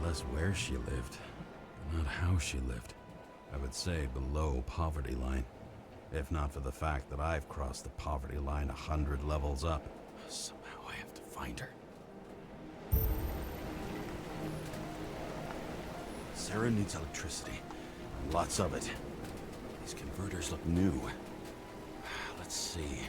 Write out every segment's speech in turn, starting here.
less where she lived, but not how she lived. I would say below poverty line. If not for the fact that I've crossed the poverty line 100 levels up. Somehow I have to find her. Sarah needs electricity. Lots of it. These converters look new. Let's see.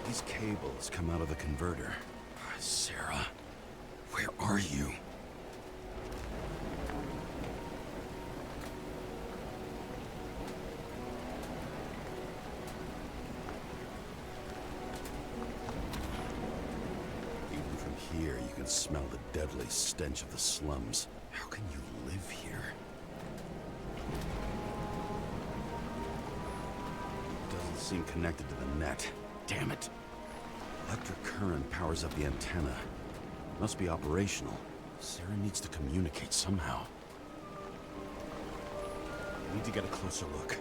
These cables come out of the converter. Sarah, where are you? Even from here, you can smell the deadly stench of the slums. How can you live here? Doesn't seem connected to the net. Damn it. Electric current powers up the antenna. Must be operational. Sarah needs to communicate somehow. I need to get a closer look.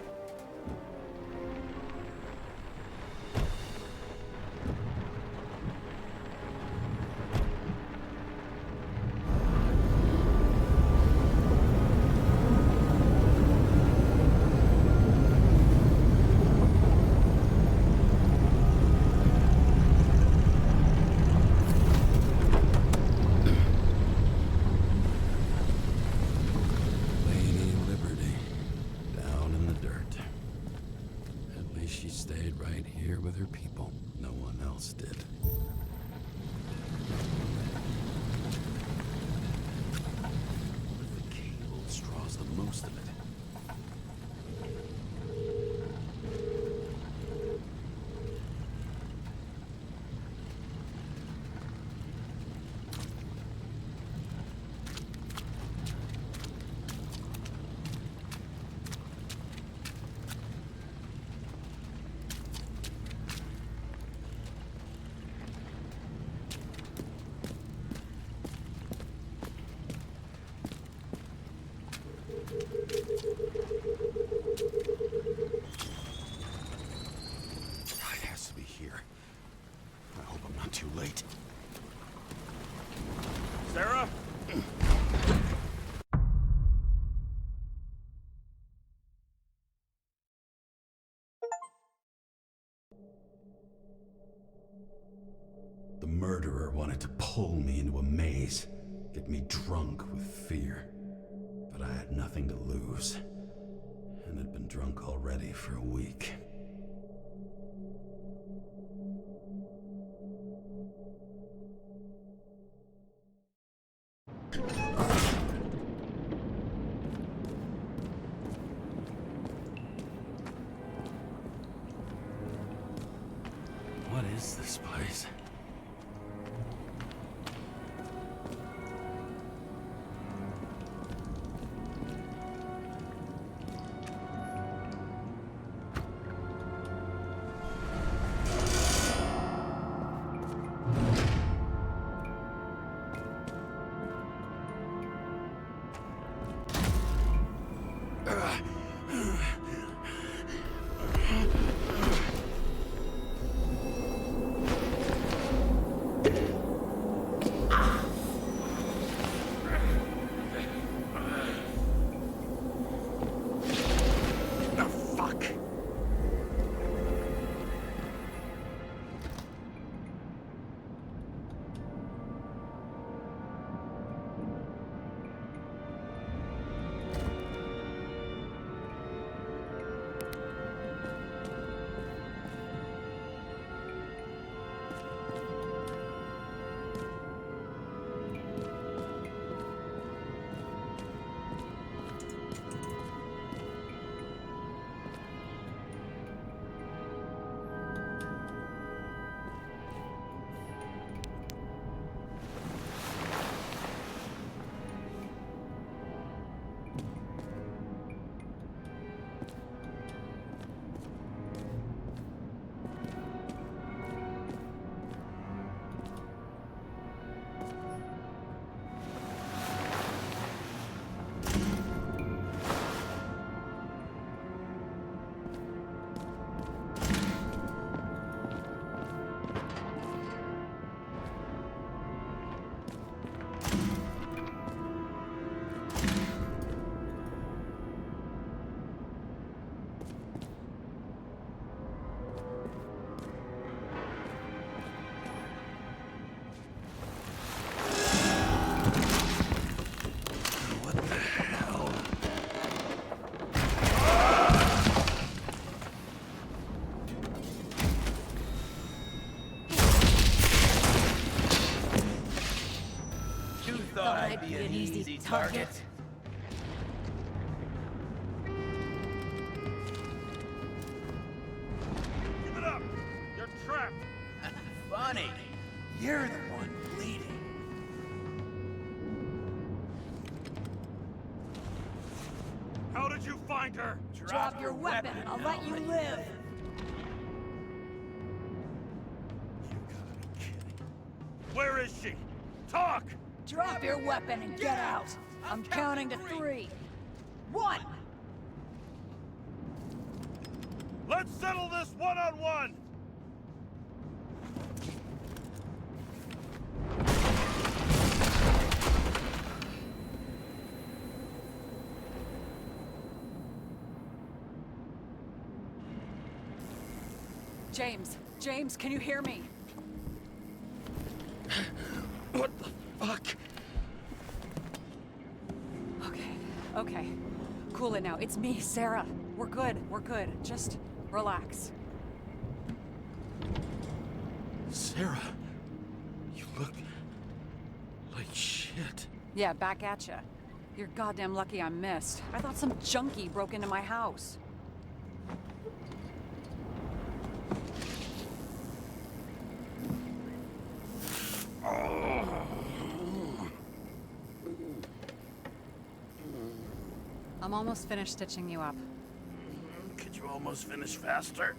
She stayed right here with her people. No one else did. The cable draws the most of it. It has to be here. I hope I'm not too late. Sarah? The murderer wanted to pull me into a maze, get me drunk with fear. But I had nothing to lose, and had been drunk already for a week. What is this place? easy target. Give it up! You're trapped! Funny. You're the one bleeding. How did you find her? Drop your weapon and I'll let you live. You gotta be kidding. Where is she? Talk! Drop your weapon and get out. I'm counting to 3. 1. Let's settle this one-on-one! James, can you hear me? What the fuck? Okay. Cool it now. It's me, Sarah. We're good. Just relax. Sarah, you look like shit. Yeah, back at ya. You're goddamn lucky I missed. I thought some junkie broke into my house. I'm almost finished stitching you up. Could you almost finish faster?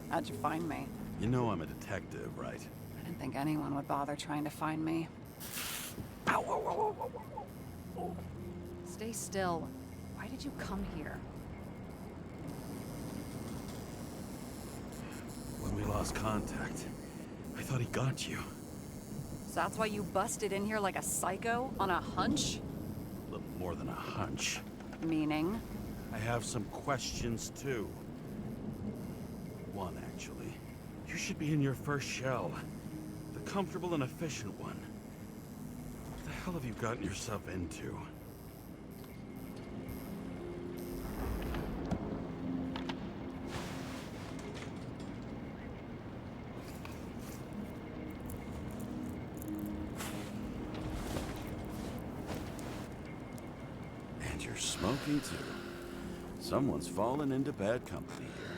How'd you find me? You know I'm a detective, right? I didn't think anyone would bother trying to find me. Ow. Stay still. Why did you come here? When we lost contact, I thought he got you. So that's why you busted in here like a psycho on a hunch? A little more than a hunch. Meaning? I have some questions, too. One, actually. You should be in your first shell. The comfortable and efficient one. What the hell have you gotten yourself into? And you're smoking, too. Someone's fallen into bad company here.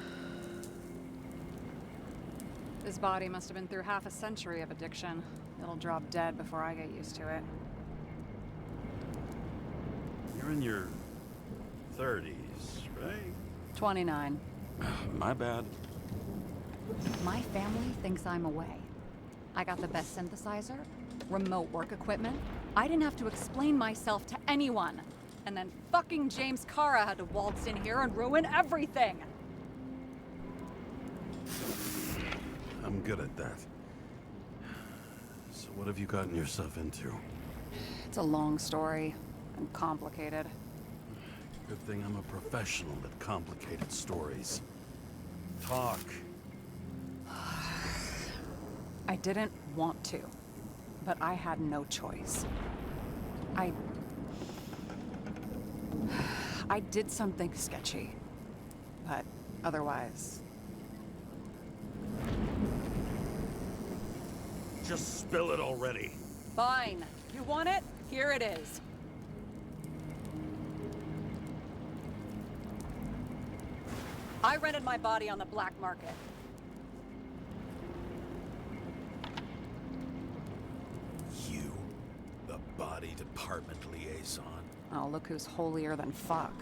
This body must have been through half a century of addiction. It'll drop dead before I get used to it. You're in your 30s, right? 29. My bad. My family thinks I'm away. I got the best synthesizer, remote work equipment. I didn't have to explain myself to anyone. And then fucking James Kara had to waltz in here and ruin everything. I'm good at that. So what have you gotten yourself into? It's a long story and complicated. Good thing I'm a professional at complicated stories. Talk. I didn't want to, but I had no choice. I did something sketchy, but otherwise... Just spill it already. Fine. You want it? Here it is. I rented my body on the black market. You, the body department liaison. Oh, look who's holier than fuck.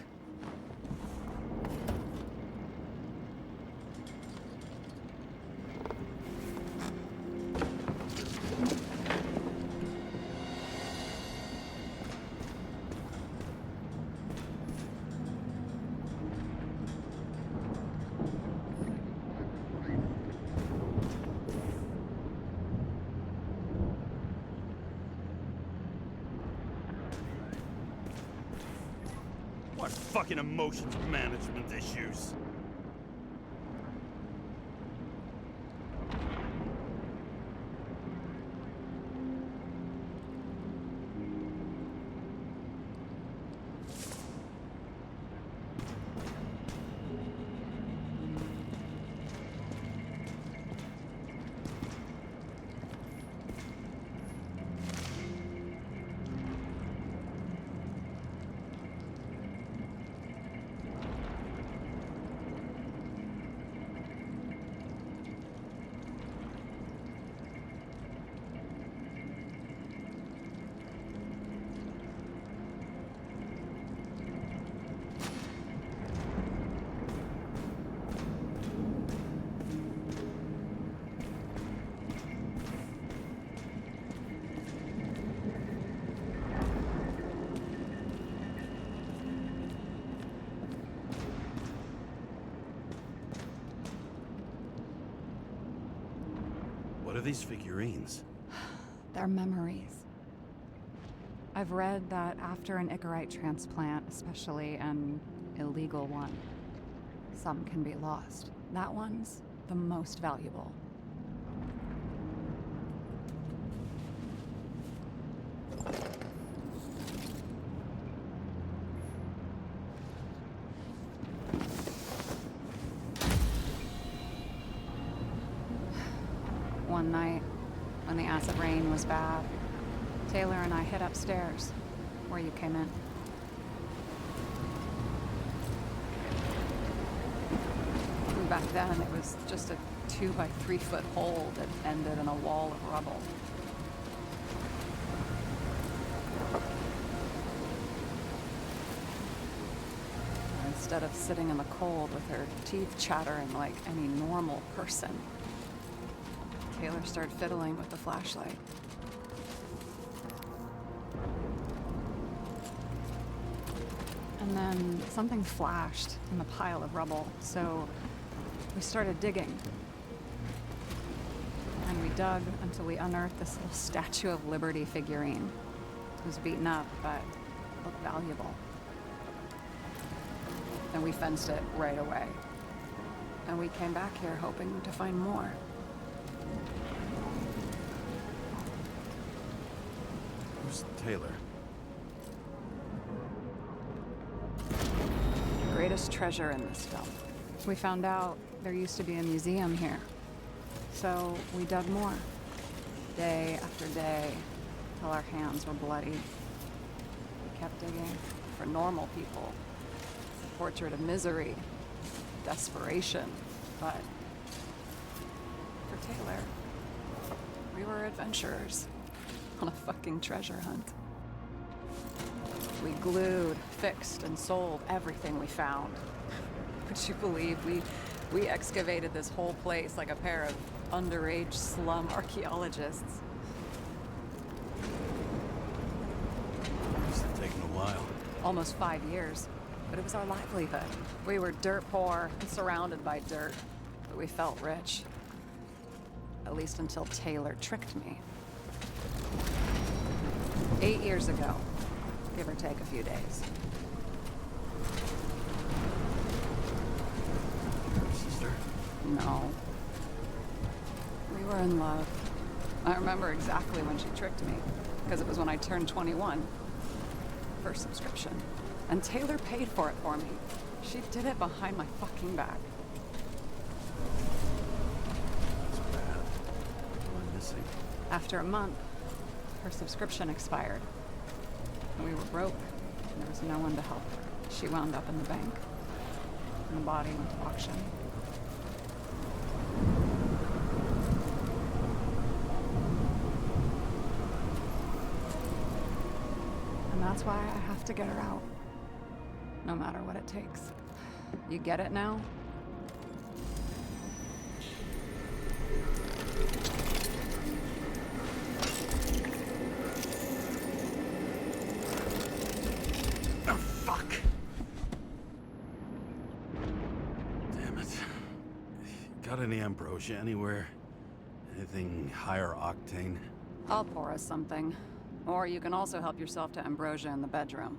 What fucking emotions management issues? these figurines? They're memories. I've read that after an Icarite transplant, especially an illegal one, some can be lost. That one's the most valuable. One night, when the acid rain was bad, Taylor and I hid upstairs, where you came in. And back then, it was just a 2 by 3 foot hole that ended in a wall of rubble. Instead of sitting in the cold with her teeth chattering like any normal person, Taylor started fiddling with the flashlight. And then something flashed in the pile of rubble, so we started digging. And we dug until we unearthed this little Statue of Liberty figurine. It was beaten up, but it looked valuable. And we fenced it right away. And we came back here hoping to find more. Who's Taylor? The greatest treasure in this film. We found out there used to be a museum here. So we dug more. Day after day, till our hands were bloody. We kept digging for normal people. A portrait of misery, desperation, but for Taylor, we were adventurers on a fucking treasure hunt. We glued, fixed, and sold everything we found. Would you believe we excavated this whole place like a pair of underage slum archaeologists? This is taking a while. Almost 5 years, but it was our livelihood. We were dirt poor and surrounded by dirt, but we felt rich. At least until Taylor tricked me. 8 years ago, give or take a few days. Your sister? No. We were in love. I remember exactly when she tricked me, because it was when I turned 21. First subscription. And Taylor paid for it for me. She did it behind my fucking back. That's bad. What am I missing? After a month, her subscription expired. And we were broke, and there was no one to help her. She wound up in the bank, and the body went to auction. And that's why I have to get her out, no matter what it takes. You get it now? Oh, fuck! Damn it. Got any ambrosia anywhere? Anything higher octane? I'll pour us something. Or you can also help yourself to ambrosia in the bedroom.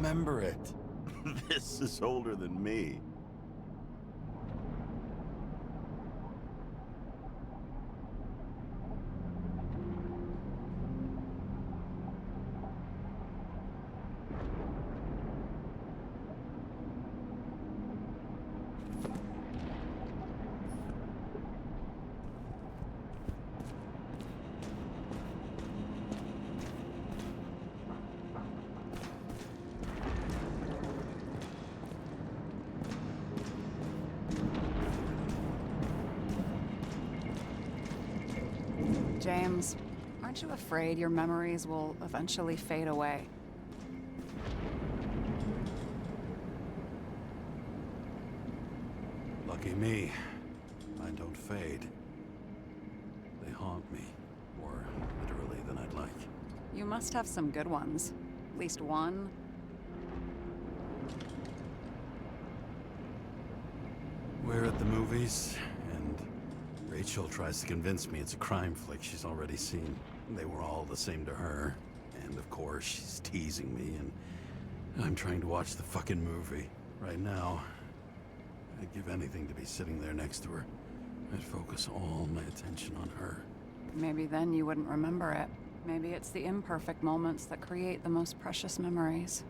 remember it. This is older than me. James, aren't you afraid your memories will eventually fade away? Lucky me. Mine don't fade. They haunt me, more literally than I'd like. You must have some good ones. At least one. We're at the movies, and Rachel tries to convince me it's a crime flick she's already seen. They were all the same to her. And of course, she's teasing me, and I'm trying to watch the fucking movie. Right now, I'd give anything to be sitting there next to her. I'd focus all my attention on her. Maybe then you wouldn't remember it. Maybe it's the imperfect moments that create the most precious memories.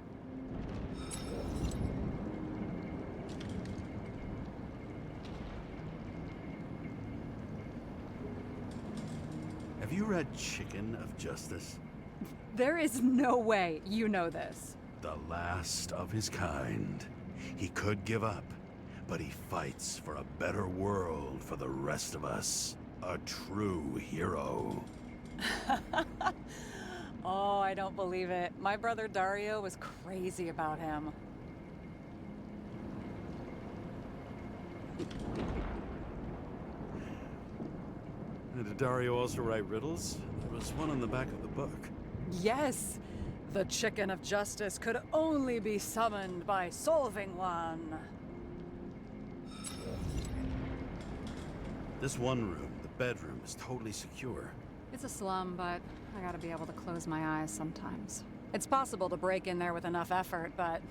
Have you read Chicken of Justice? There is no way you know this. The last of his kind. He could give up, but he fights for a better world for the rest of us. A true hero. Oh, I don't believe it. My brother Dario was crazy about him. Did Dario also write riddles? There was one on the back of the book. Yes! The Chicken of Justice could only be summoned by solving one. This one room, the bedroom, is totally secure. It's a slum, but I gotta be able to close my eyes sometimes. It's possible to break in there with enough effort, but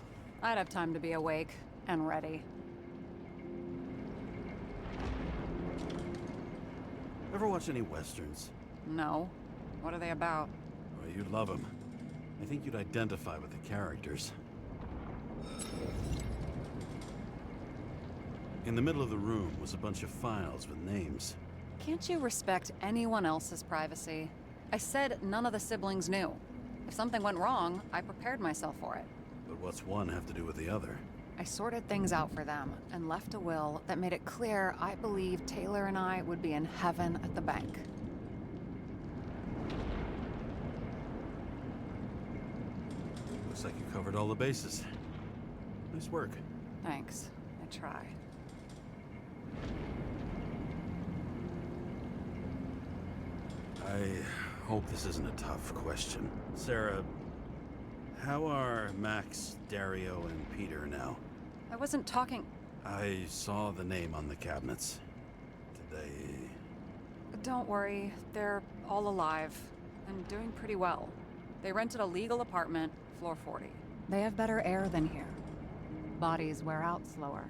I'd have time to be awake and ready. Ever watch any westerns? No. What are they about? Well, you'd love them. I think you'd identify with the characters. In the middle of the room was a bunch of files with names. Can't you respect anyone else's privacy? I said none of the siblings knew. If something went wrong, I prepared myself for it. But what's one have to do with the other? I sorted things out for them and left a will that made it clear I believed Taylor and I would be in heaven at the bank. Looks like you covered all the bases. Nice work. Thanks. I try. I hope this isn't a tough question. Sarah, how are Max, Dario, and Peter now? I wasn't talking... I saw the name on the cabinets. Did they... Don't worry, they're all alive and doing pretty well. They rented a legal apartment, floor 40. They have better air than here. Bodies wear out slower.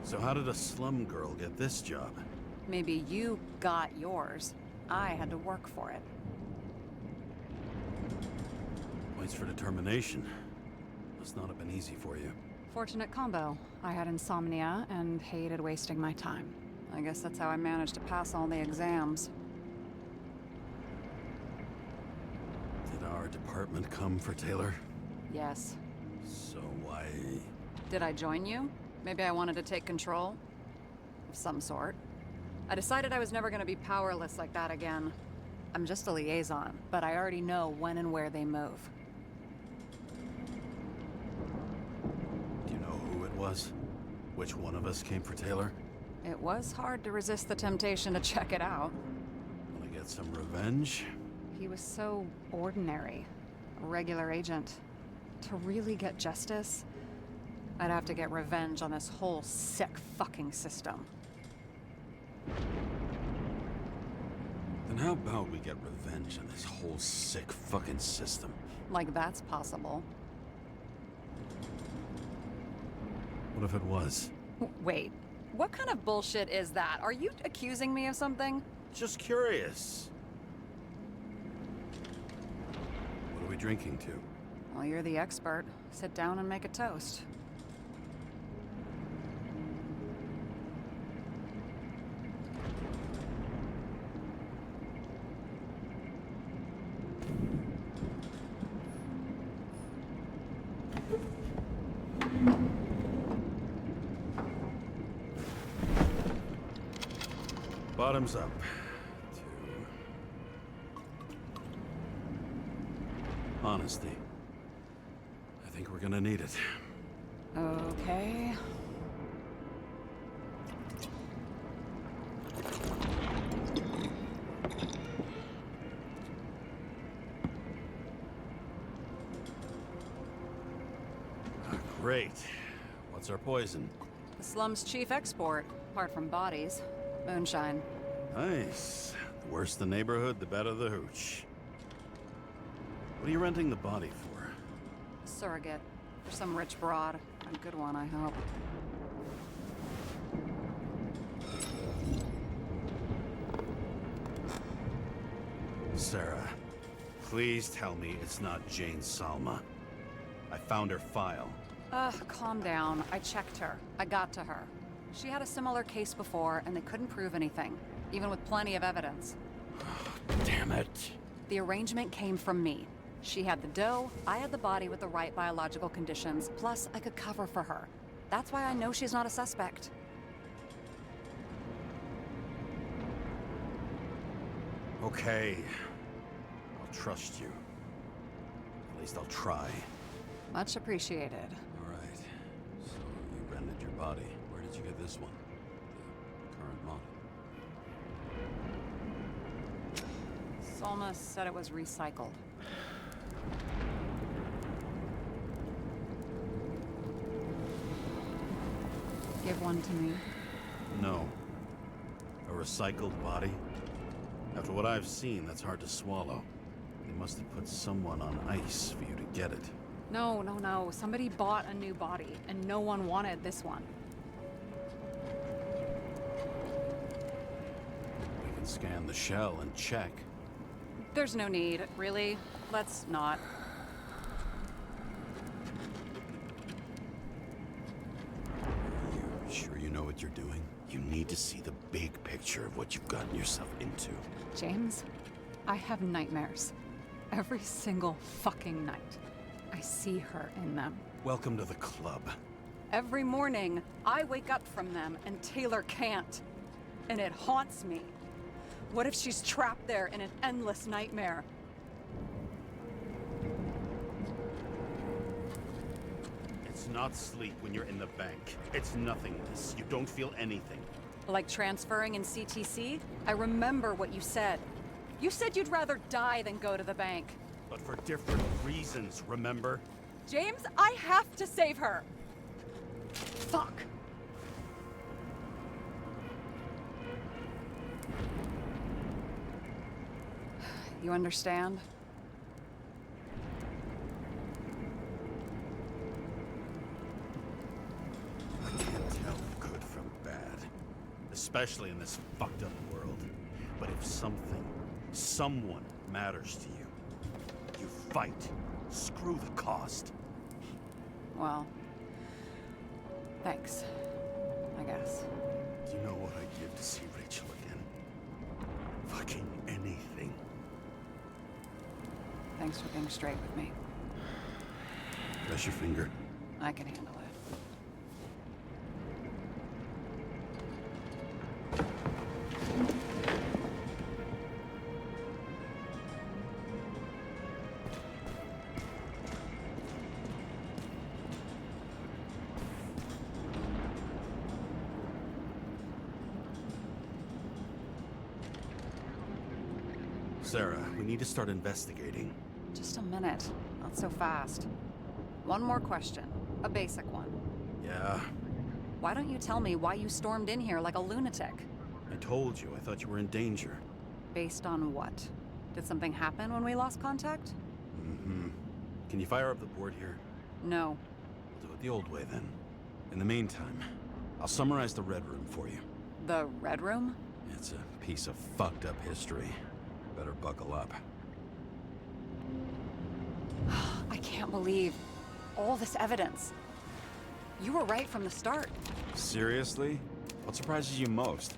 So how did a slum girl get this job? Maybe you got yours. I had to work for it. Points for determination. Must not have been easy for you. Fortunate combo. I had insomnia and hated wasting my time. I guess that's how I managed to pass all the exams. Did our department come for Taylor? Yes. So why... Did I join you? Maybe I wanted to take control? Of some sort. I decided I was never gonna be powerless like that again. I'm just a liaison, but I already know when and where they move. Do you know who it was? Which one of us came for Taylor? It was hard to resist the temptation to check it out. Wanna get some revenge? He was so ordinary. A regular agent. To really get justice, I'd have to get revenge on this whole sick fucking system. Then how about we get revenge on this whole sick fucking system? Like that's possible. What if it was? Wait, what kind of bullshit is that? Are you accusing me of something? Just curious. What are we drinking to? Well, you're the expert. Sit down and make a toast. Bottoms up. To honesty. I think we're gonna need it. Okay. Great. What's our poison? The slum's chief export, apart from bodies. Moonshine. Nice. The worse the neighborhood, the better the hooch. What are you renting the body for? Surrogate. For some rich broad. A good one, I hope. Sarah, please tell me it's not Jane Salma. I found her file. Calm down. I checked her. I got to her. She had a similar case before, and they couldn't prove anything, even with plenty of evidence. Damn it. The arrangement came from me. She had the dough, I had the body with the right biological conditions, plus I could cover for her. That's why I know she's not a suspect. Okay. I'll trust you. At least I'll try. Much appreciated. All right. So you rented your body. Where did you get this one? The current model. Salma said it was recycled. Give one to me. No. A recycled body? After what I've seen, that's hard to swallow. They must have put someone on ice for you to get it. No. Somebody bought a new body, and no one wanted this one. We can scan the shell and check. There's no need, really. Let's not. Are you sure you know what you're doing? You need to see the big picture of what you've gotten yourself into. James, I have nightmares. Every single fucking night. I see her in them. Welcome to the club. Every morning, I wake up from them and Taylor can't. And it haunts me. What if she's trapped there in an endless nightmare? It's not sleep when you're in the bank. It's nothingness. You don't feel anything. Like transferring in CTC? I remember what you said. You said you'd rather die than go to the bank. But for different reasons, remember? James, I have to save her! Fuck. You understand? I can't tell good from bad. Especially in this fucked up world. But if something, someone matters to you, you fight. Screw the cost. Well, thanks, I guess. Do you know what I'd give to see Rachel again? Fucking anything. Thanks for being straight with me. Press your finger. I can handle it. Sarah, we need to start investigating. Just a minute. Not so fast. One more question. A basic one. Yeah, Why don't you tell me why you stormed in here like a lunatic? I told you I thought you were in danger. Based on what? Did something happen when we lost contact? Mm-hmm. Can you fire up the board here? No. We'll do it the old way then. In the meantime, I'll summarize the Red Room for you. The Red Room? It's a piece of fucked up history. Better buckle up. I can't believe all this evidence. You were right from the start. Seriously? What surprises you most?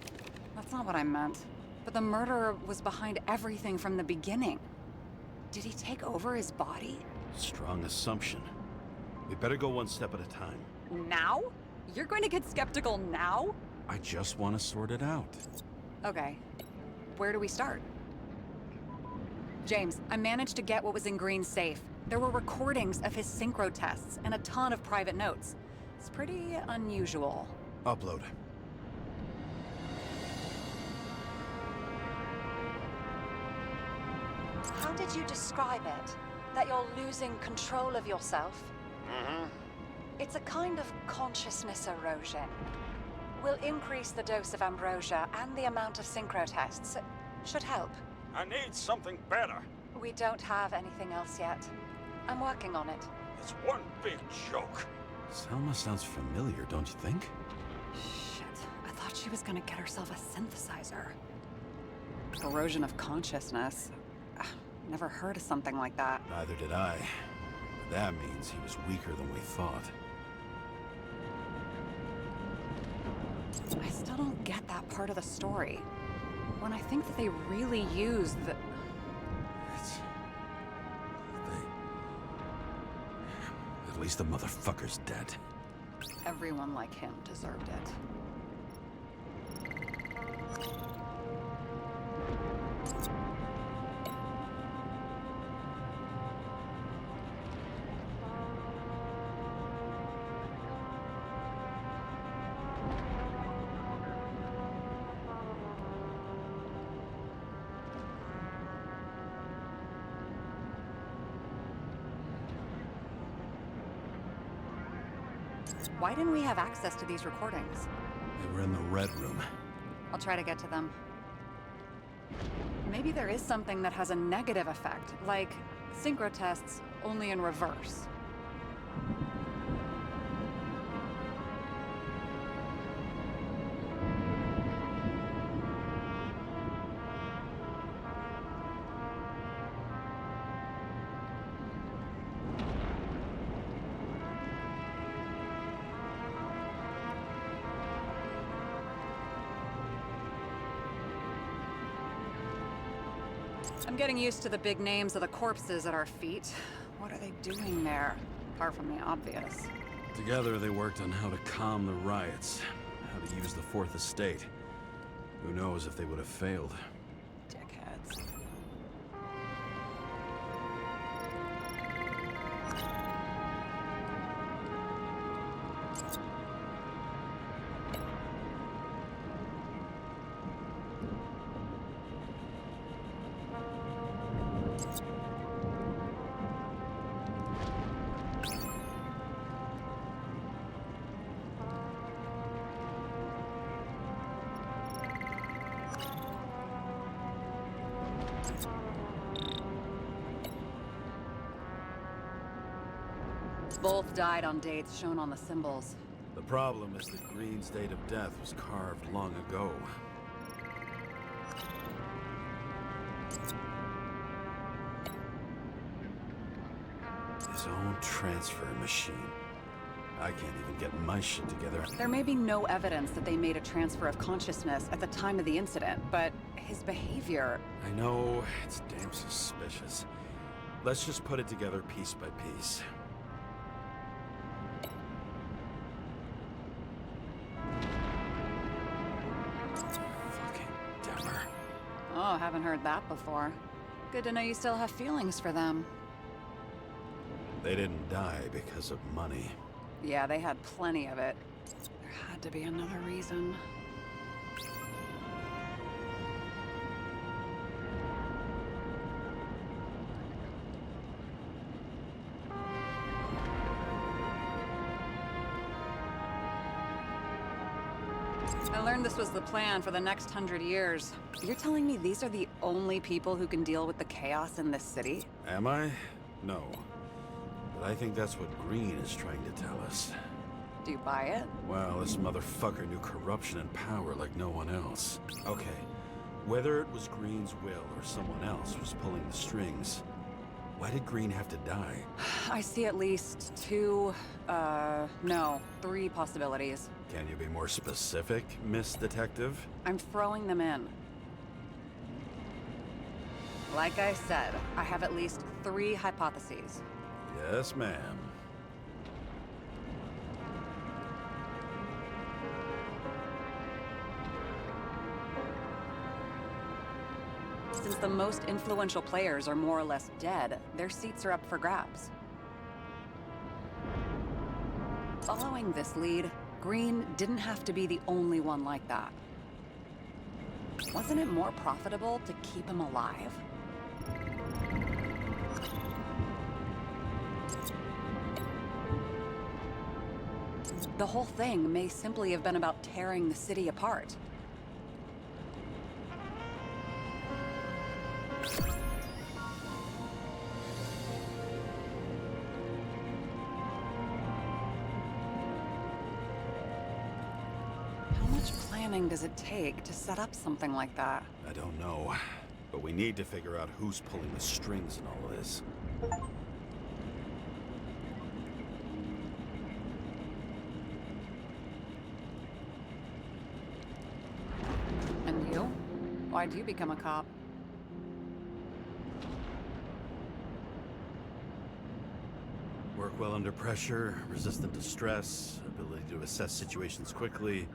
That's not what I meant. But the murderer was behind everything from the beginning. Did he take over his body? Strong assumption. We better go one step at a time. Now? You're going to get skeptical now? I just want to sort it out. Okay. Where do we start? James, I managed to get what was in Green's safe. There were recordings of his synchro tests and a ton of private notes. It's pretty unusual. Upload. How did you describe it? That you're losing control of yourself? Mm-hmm. It's a kind of consciousness erosion. We'll increase the dose of ambrosia and the amount of synchro tests. Should help. I need something better. We don't have anything else yet. I'm working on it. It's one big joke. Selma sounds familiar, don't you think? Shit. I thought she was gonna get herself a synthesizer. Erosion of consciousness. Never heard of something like that. Neither did I. But that means he was weaker than we thought. I still don't get that part of the story. When I think that they really used the... It's... At least the motherfucker's dead. Everyone like him deserved it. Why didn't we have access to these recordings? They were in the Red Room. I'll try to get to them. Maybe there is something that has a negative effect, like synchro tests, only in reverse. I'm getting used to the big names of the corpses at our feet. What are they doing there? Apart from the obvious. Together they worked on how to calm the riots, how to use the Fourth Estate. Who knows if they would have failed. Dickheads. Both died on dates shown on the symbols. The problem is that Green's date of death was carved long ago. His own transfer machine. I can't even get my shit together. There may be no evidence that they made a transfer of consciousness at the time of the incident, but his behavior... I know, it's damn suspicious. Let's just put it together piece by piece. Fucking Denver. Oh, haven't heard that before. Good to know you still have feelings for them. They didn't die because of money. Yeah, they had plenty of it. There had to be another reason. I learned this was the plan for the next 100 years. You're telling me these are the only people who can deal with the chaos in this city? Am I? No. But I think that's what Green is trying to tell us. Do you buy it? Well, this motherfucker knew corruption and power like no one else. Okay, whether it was Green's will or someone else was pulling the strings, why did Green have to die? I see at least three possibilities. Can you be more specific, Miss Detective? I'm throwing them in. Like I said, I have at least 3 hypotheses. Yes, ma'am. Since the most influential players are more or less dead, their seats are up for grabs. Following this lead, Green didn't have to be the only one like that. Wasn't it more profitable to keep him alive? The whole thing may simply have been about tearing the city apart. How much planning does it take to set up something like that? I don't know, but we need to figure out who's pulling the strings in all of this. And you? Why'd you become a cop? Work well under pressure, resistant to stress, ability to assess situations quickly.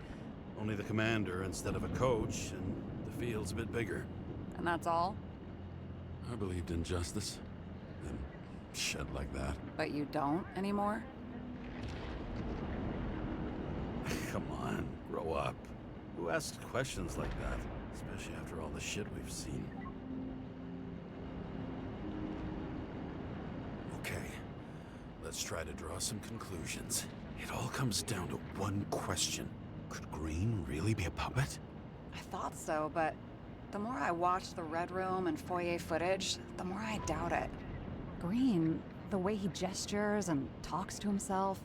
Only the commander instead of a coach, and the field's a bit bigger. And that's all? I believed in justice. And shit like that. But you don't anymore? Come on, grow up. Who asks questions like that? Especially after all the shit we've seen. Okay, let's try to draw some conclusions. It all comes down to one question. Could Green really be a puppet? I thought so, but the more I watch the Red Room and foyer footage, the more I doubt it. Green, the way he gestures and talks to himself,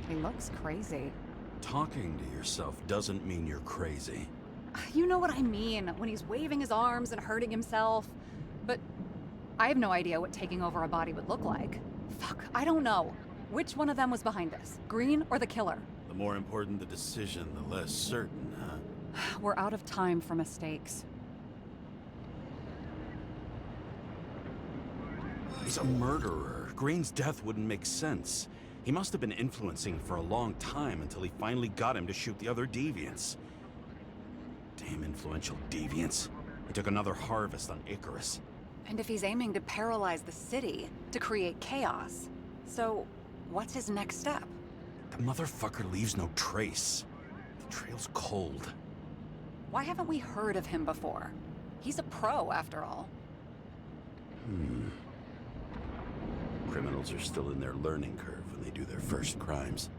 he looks crazy. Talking to yourself doesn't mean you're crazy. You know what I mean, when he's waving his arms and hurting himself. But I have no idea what taking over a body would look like. Fuck, I don't know. Which one of them was behind this? Green or the killer? The more important the decision, the less certain, huh? We're out of time for mistakes. He's a murderer. Green's death wouldn't make sense. He must have been influencing for a long time until he finally got him to shoot the other deviants. Damn influential deviants. He took another harvest on Icarus. And if he's aiming to paralyze the city, to create chaos, so what's his next step? The motherfucker leaves no trace. The trail's cold. Why haven't we heard of him before? He's a pro, after all. Criminals are still in their learning curve when they do their first crimes.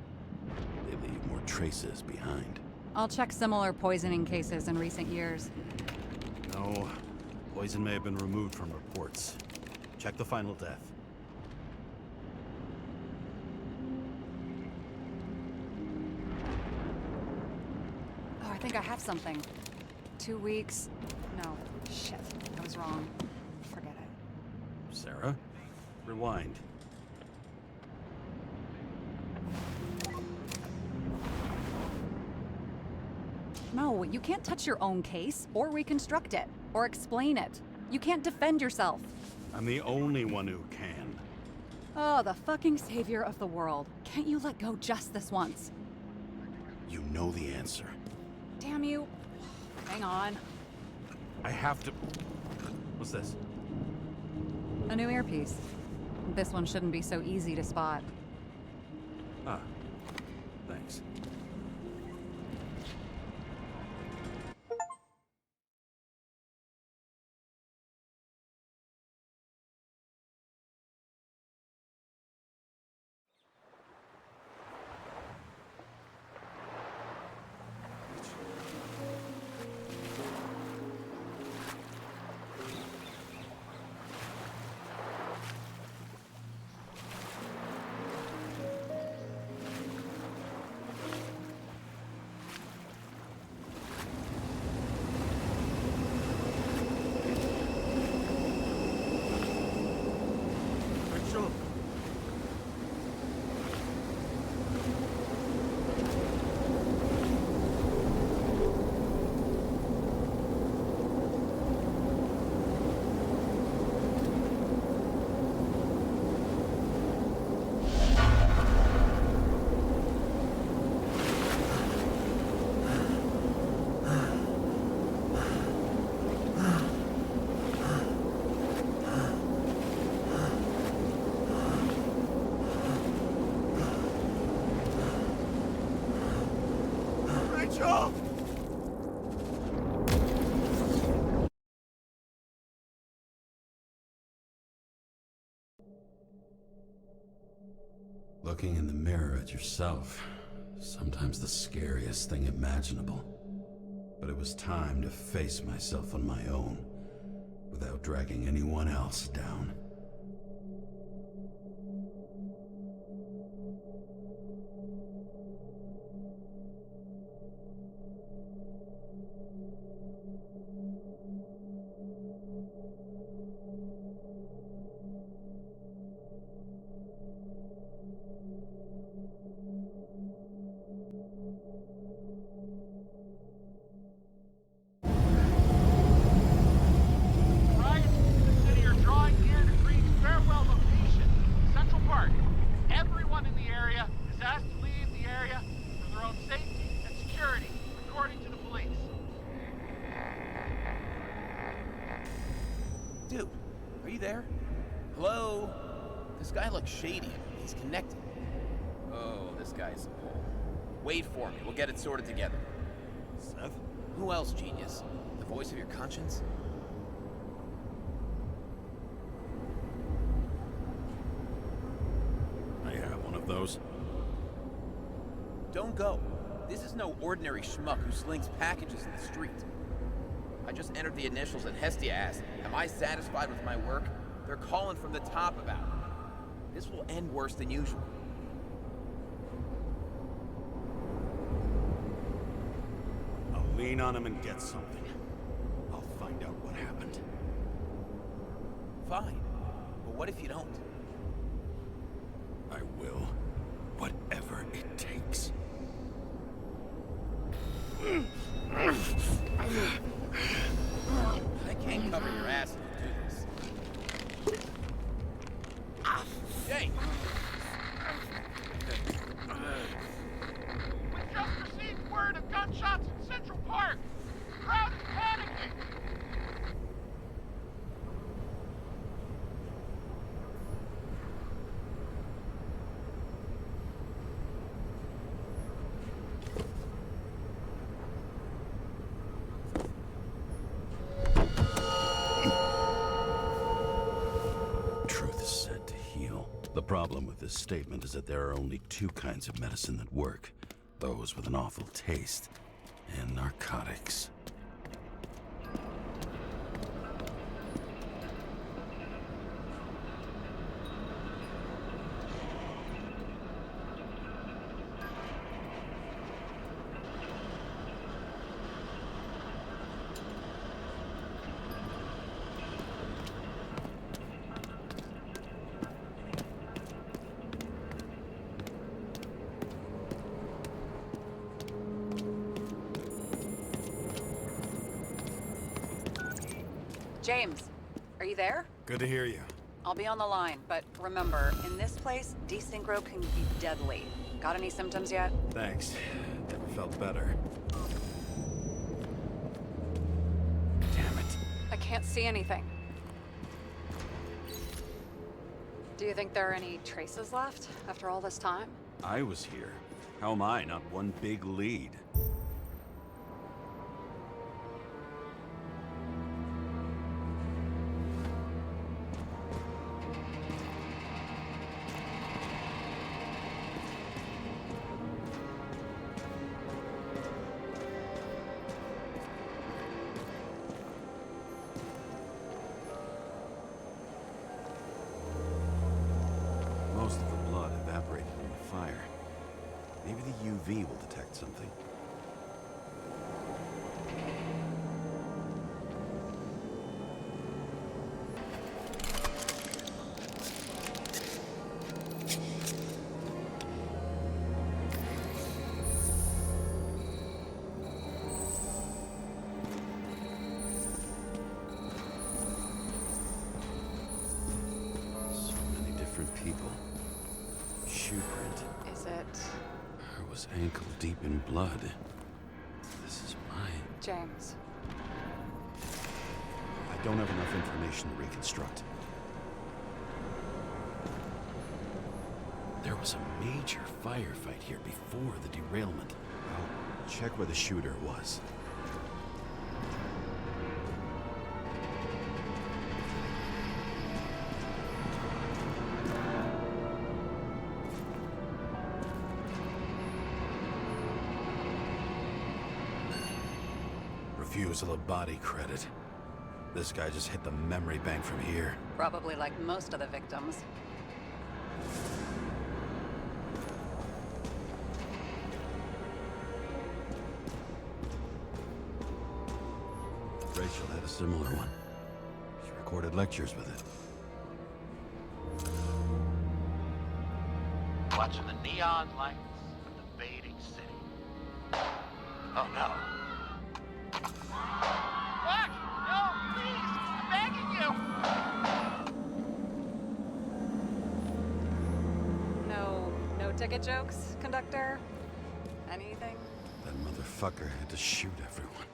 They leave more traces behind. I'll check similar poisoning cases in recent years. No, poison may have been removed from reports. Check the final death. Oh, I think I have something. 2 weeks. No, shit. I was wrong. Forget it. Sarah? Rewind. No, you can't touch your own case, or reconstruct it, or explain it. You can't defend yourself. I'm the only one who can. Oh, the fucking savior of the world. Can't you let go just this once? You know the answer. Damn you. Hang on. I have to... What's this? A new earpiece. This one shouldn't be so easy to spot. Ah, thanks. Rachel! Rachel! Looking in the mirror at yourself, sometimes the scariest thing imaginable. But it was time to face myself on my own, without dragging anyone else down. Riot in the city are drawing near the Green farewell location, Central Park. Everyone in the area is asked to leave the area for their own safety and security, according to the police. Dude, are you there? Hello? This guy looks shady. He's connected. Oh, this guy's a pole. Wait for me. We'll get it sorted together. Seth? Who else, genius? The voice of your conscience? I have one of those. Don't go. This is no ordinary schmuck who slings packages in the street. I just entered the initials and Hestia asked, am I satisfied with my work? They're calling from the top about it. This will end worse than usual. I'll lean on him and get something. I'll find out what happened. Fine. But what if you don't? I will. Whatever it takes. I can't cover your ass if you do this. Jay! We just received word of gunshots in Central Park. The crowd is panicking. Truth is said to heal. The problem with this statement is that there are only two kinds of medicine that work. Those with an awful taste, and narcotics. James, are you there? Good to hear you. I'll be on the line, but remember, in this place, desynchro can be deadly. Got any symptoms yet? Thanks. Never felt better. Damn it. I can't see anything. Do you think there are any traces left after all this time? I was here. How am I not one big lead? Most of the blood evaporated in the fire. Maybe the UV will detect something. people. Shoe print. Is it I was ankle deep in blood. This is mine. James? I don't have enough information to reconstruct. There was a major firefight here before the derailment. I'll check where the shooter was. Refusal of body credit. This guy just hit the memory bank from here. Probably like most of the victims. Rachel had a similar one. She recorded lectures with it. Watching the neon lights of the fading city. Oh no. Fuck! No, please! I'm begging you! No ticket jokes, conductor? Anything? That motherfucker had to shoot everyone.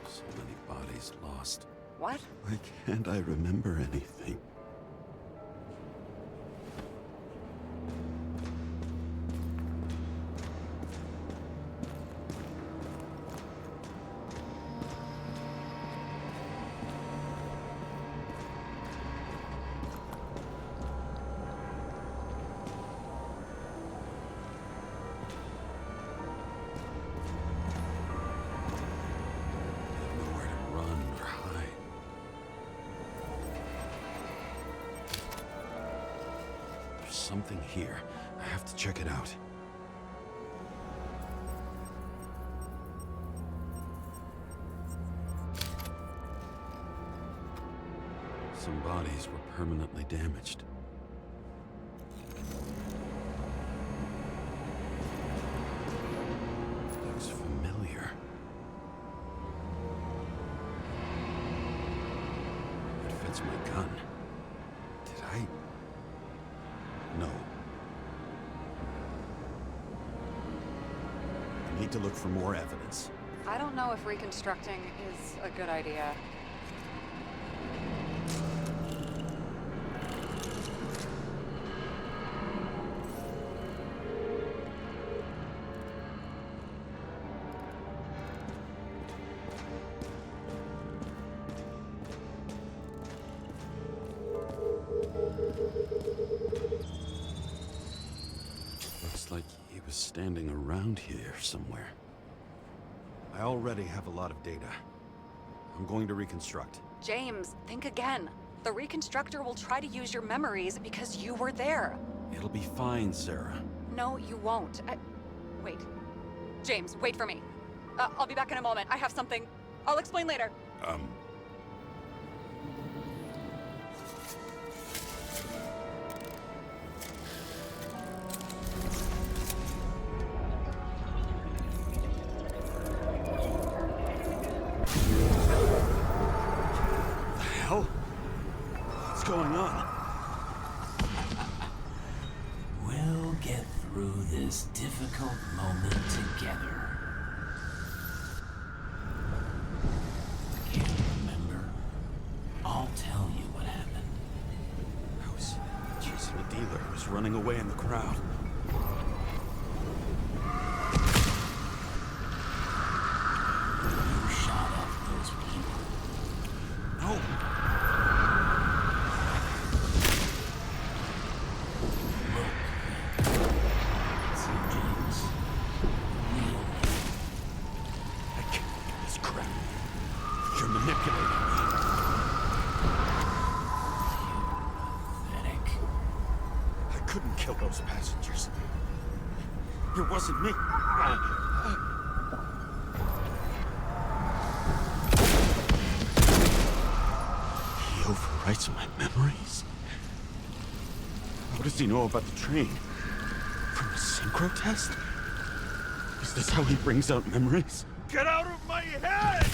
So many bodies lost. What? Why can't I remember anything? Something here. I have to check it out. Some bodies were permanently damaged. Looks familiar. It fits my gun. Did I... No. I need to look for more evidence. I don't know if reconstructing is a good idea. Looks like he was standing around here somewhere. I already have a lot of data. I'm going to reconstruct. James, think again. The reconstructor will try to use your memories because you were there. It'll be fine, Sarah. No, you won't. Wait. James, wait for me. I'll be back in a moment. I have something. I'll explain later. What's going on? We'll get through this difficult moment together. Can't remember? I'll tell you what happened. I was chasing a dealer who was running away in the crowd. You shot up those people. No! Those passengers. It wasn't me. He overwrites my memories. How does he know about the train? From a synchro test? Is this how he brings out memories? Get out of my head!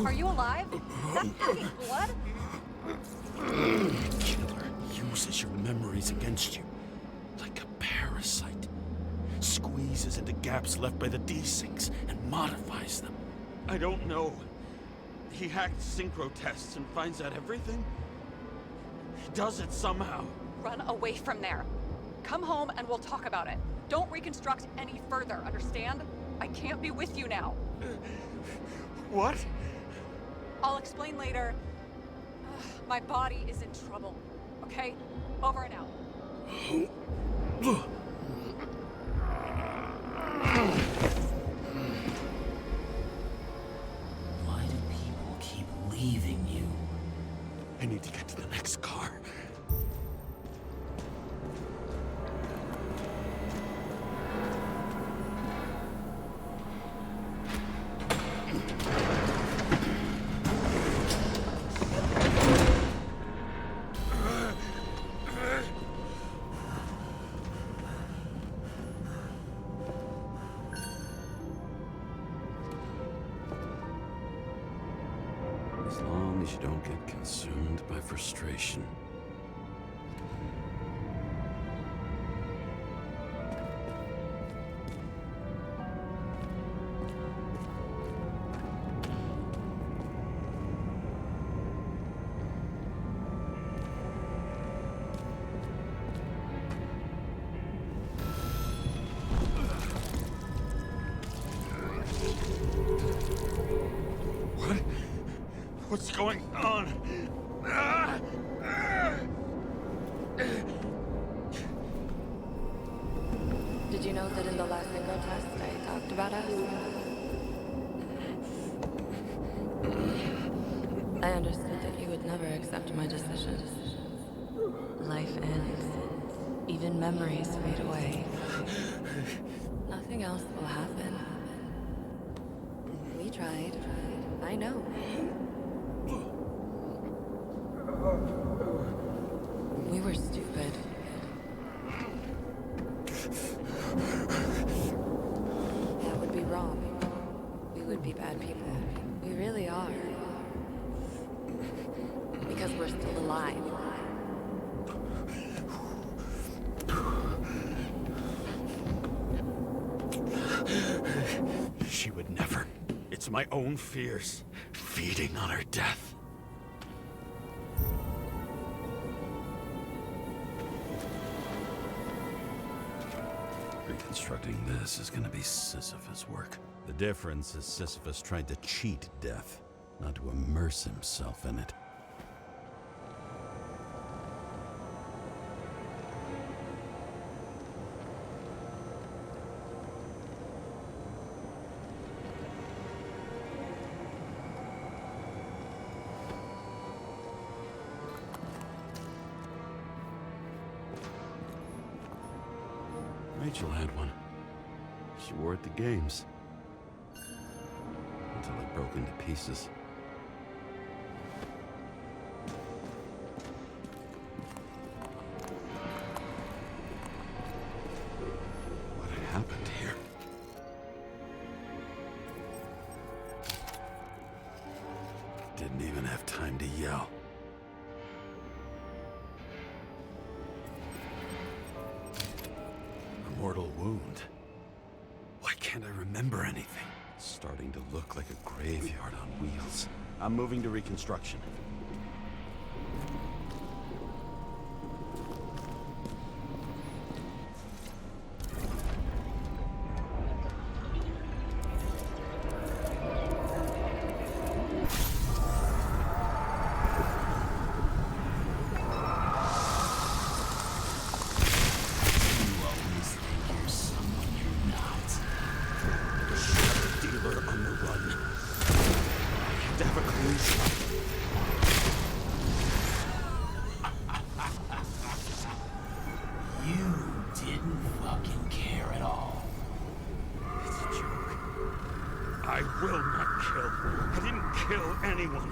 Are you alive? Is that fucking blood? Killer uses your memories against you. Like a parasite. Squeezes into gaps left by the desyncs and modifies them. I don't know. He hacked synchro tests and finds out everything? He does it somehow. Run away from there. Come home and we'll talk about it. Don't reconstruct any further, understand? I can't be with you now. What? I'll explain later. My body is in trouble. Okay? Over and out. Why do people keep leaving you? I need to get to the next car. As long as you don't get consumed by frustration. What? What's going on? Ah! Ah! Did you know that in the last synchro test I talked about us? I understood that you would never accept my decisions. Life ends. Even memories fade away. Nothing else will happen. We tried. I know. We were stupid. That would be wrong. We would be bad people. We really are. Because we're still alive. She would never. It's my own fears, feeding on her death. Reconstructing this is gonna be Sisyphus work. The difference is Sisyphus tried to cheat death, not to immerse himself in it. Rachel had one. She wore it to games. Until it broke into pieces. What happened here? Didn't even have time to yell. Mortal wound. Why can't I remember anything? It's starting to look like a graveyard on wheels. I'm moving to reconstruction. On the run. I have to have a clue. You didn't fucking care at all. It's a joke. I will not kill. I didn't kill anyone.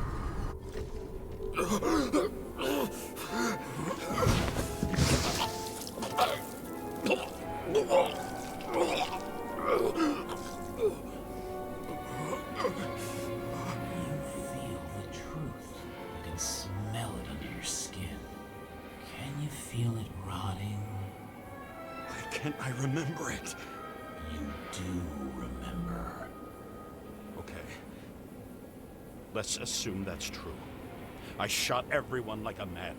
Let's assume that's true. I shot everyone like a madman.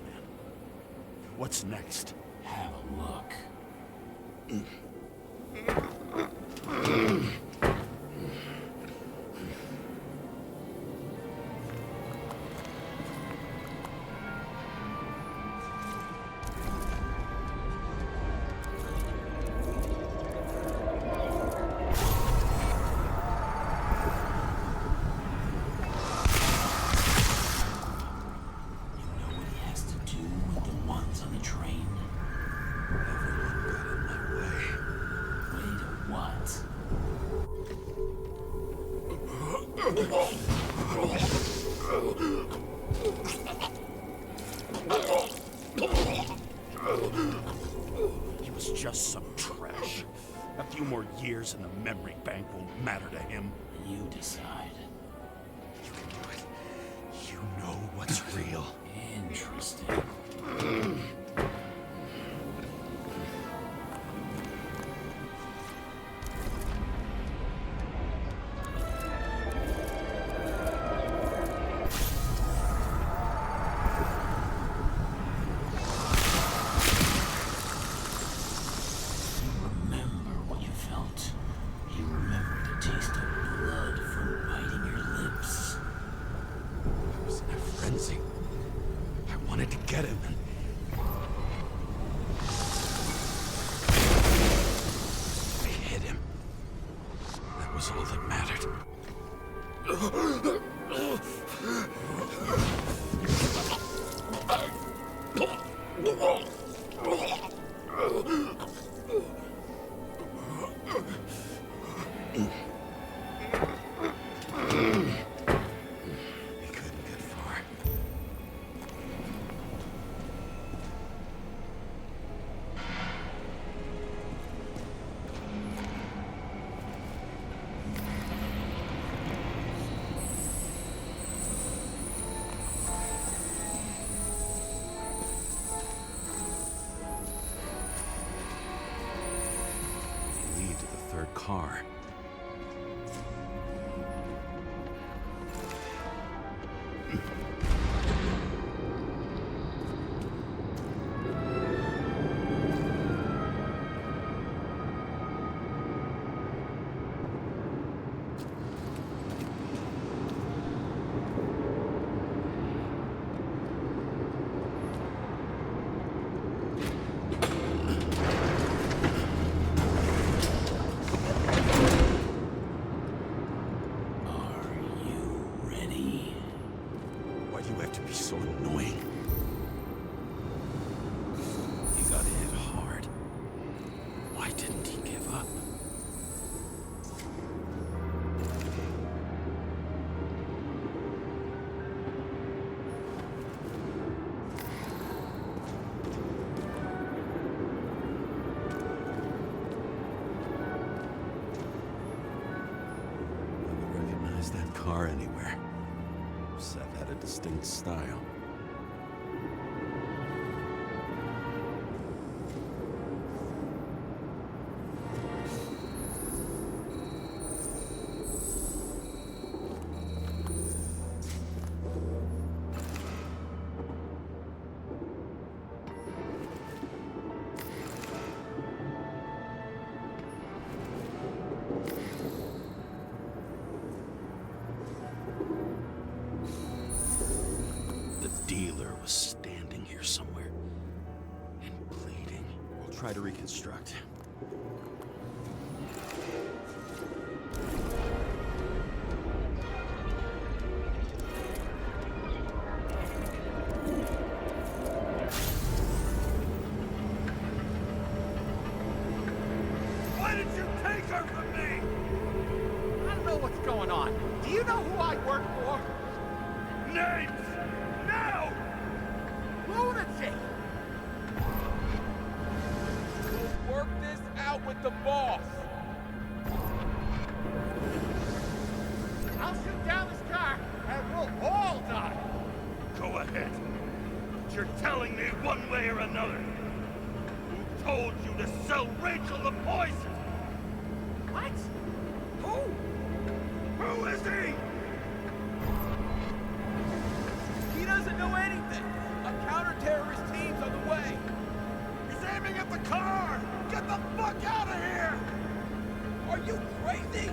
What's next? Have a look. He was just some trash. A few more years in the memory bank won't matter to him. You decide. You can do it. You know what's real. Interesting. I wanted to get him, and I hit him. That was all that mattered. Car. So annoying. He got hit hard. Why didn't he give up? I would recognize that car anywhere. Seth had a distinct style. Dealer was standing here somewhere and bleeding. We'll try to reconstruct. Why did you take her from me? I don't know what's going on. Do you know who I work for? Names! Now! Lunatic! We'll work this out with the boss. I'll shoot down this car, and we'll all die. Go ahead. But you're telling me one way or another. Who told you to sell Rachel the poison? What? Who? Who is he? you crazy?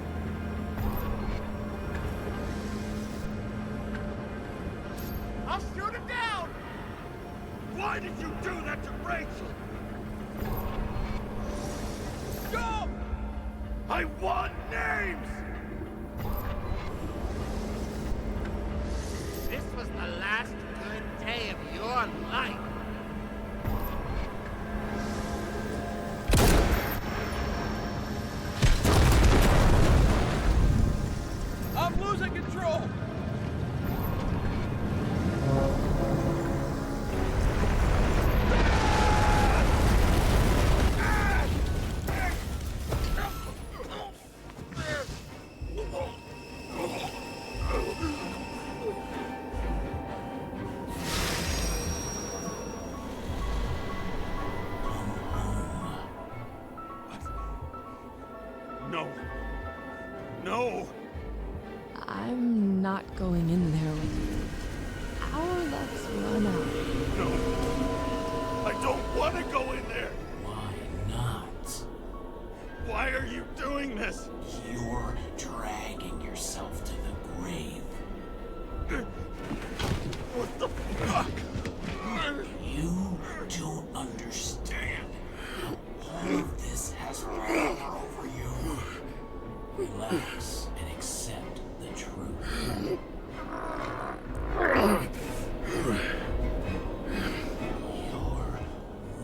I'll shoot him down! Why did you do that to Rachel? Go! I want names! This was the last good day of your life. I'm losing control! No. No! I'm not going in there with you. Our luck's run out. No! I don't want to go in there! Why not? Why are you doing this? You're dragging yourself to the grave. What the fuck? You don't understand. All of this has fallen over you. Relax and accept the truth. You're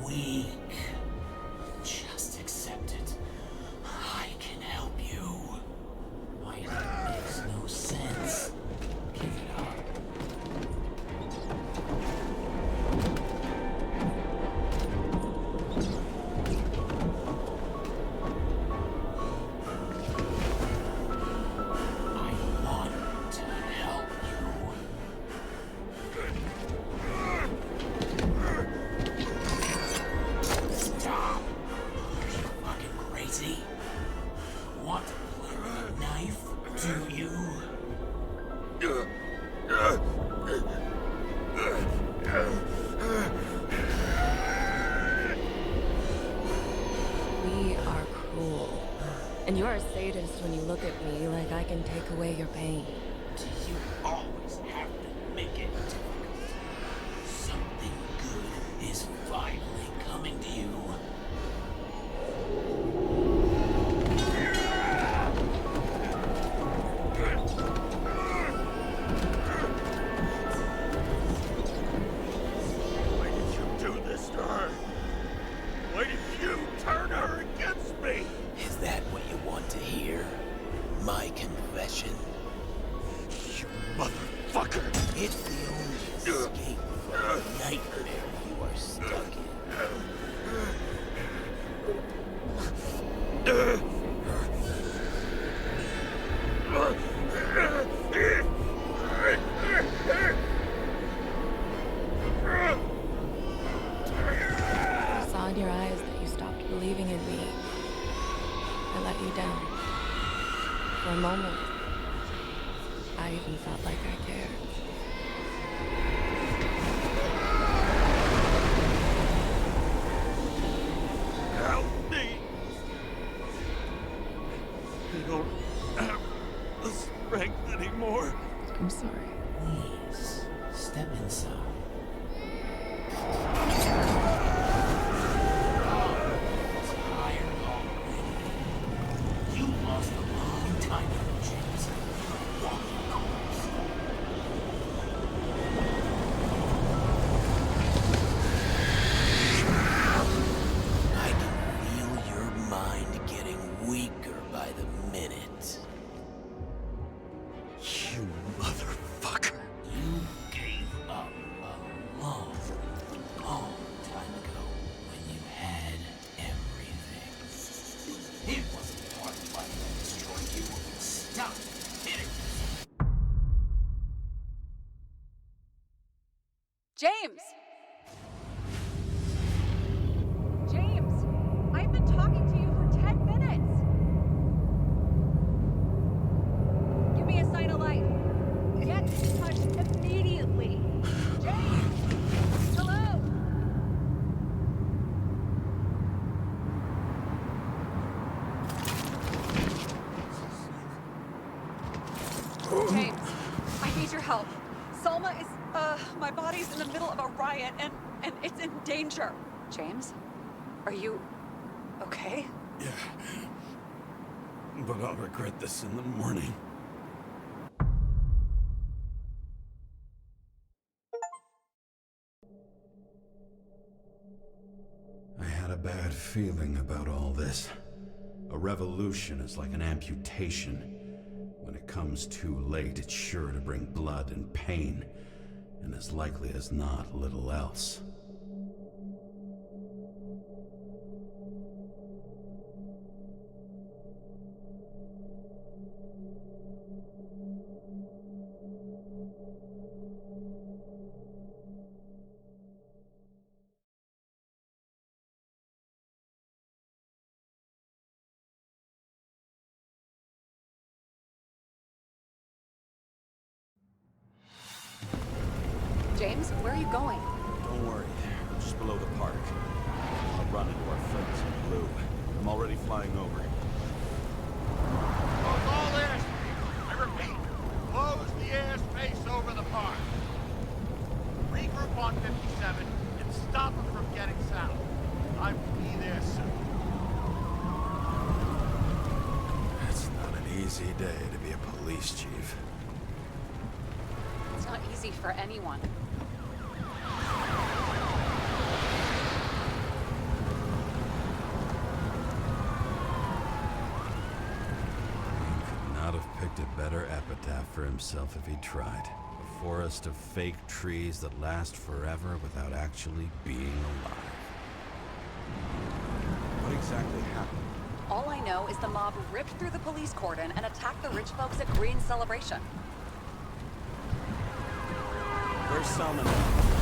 weak. Just accept it. I can help you. Why it makes no sense. Give it up. I want to help you. Stop! Are you fucking crazy? Want to play with a knife? Do you? We are cruel. And you're a sadist when you look at me like I can take away your pain. Do you always have to make it difficult? Something good is finally coming to you. Why did you do this to her? Why did you turn her against me? Is that what you want to hear? My confession? You motherfucker! It's the only escape from the nightmare you are stuck in. I saw in your eyes that you stopped believing in me. I let you down. For a moment, I even felt like I cared. Help me! I don't have the strength anymore. I'm sorry. Please, step inside. Tired already? You lost a long time ago, James. Walking corpse. I can feel your mind getting weaker by the minute. You motherfucker! You gave up a long, long time ago when you had everything. It wasn't part of life that destroyed you. Stop hitting. James! James! I've been talking to you for 10 minutes! Give me a sign of life. Get in touch immediately. James! Hello? help. Salma is, my body's in the middle of a riot and it's in danger. James? Are you okay? Yeah. But I'll regret this in the morning. I had a bad feeling about all this. A revolution is like an amputation. When it comes too late, it's sure to bring blood and pain, and as likely as not, little else. James, where are you going? Don't worry. Just below the park. I'll run into our friends in blue. I'm already flying over. Close all airspace. I repeat, close the airspace over the park. Regroup on 57 and stop them from getting south. I will be there soon. It's not an easy day to be a police chief. It's not easy for anyone. Not have picked a better epitaph for himself if he tried. A forest of fake trees that last forever without actually being alive. What exactly happened? All I know is the mob ripped through the police cordon and attacked the rich folks at Green's celebration. Where's Salma now?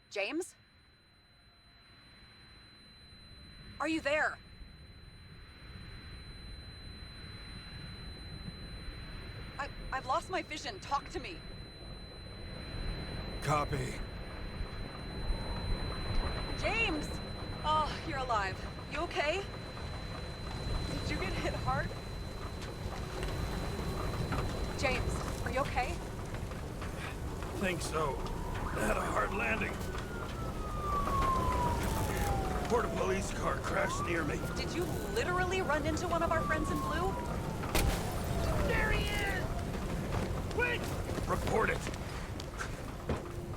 James? Are you there? I've lost my vision. Talk to me. Copy. James! Oh, you're alive. You okay? Did you get hit hard? James, are you okay? Think so. I had a hard landing. Porta police car crashed near me. Did you literally run into one of our friends in blue? There he is! Quick! Report it.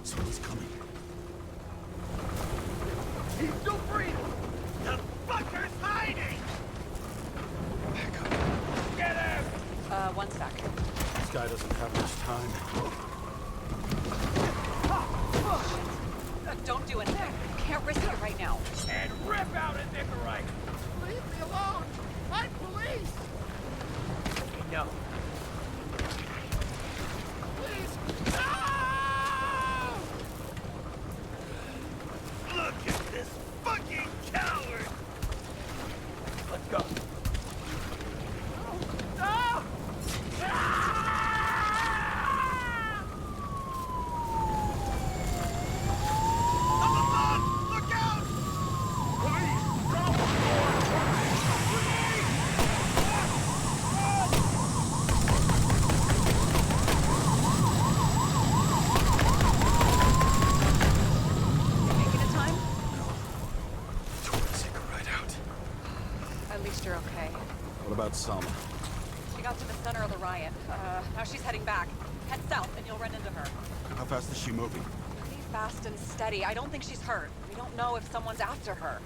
Someone's coming. He's still breathing! The fucker's hiding! Back up. Get him! One sec. This guy doesn't have much time. Don't do anything. You can't risk it right now. And rip out a Nicorite! Leave me alone! I'm police! No. Please! No! Look at this fucking coward! Let's go. No! Look out! Police! Making it time? Tore the secret right out. At least you're okay. What about Salma? She got to the center of the riot. Now she's heading back. Head south and you'll run into her. How fast is she moving? Pretty fast and steady. I don't think she's hurt. We don't know if someone's after her.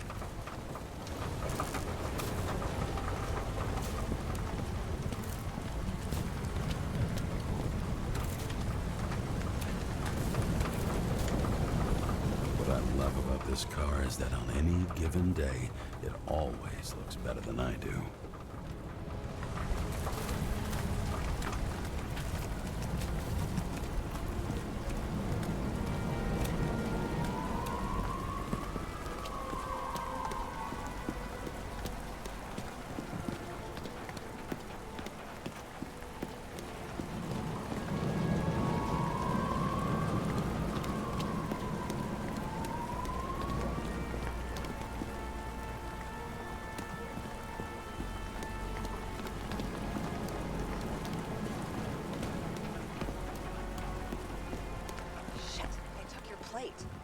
What I love about this car is that on any given day, it always looks better than I do.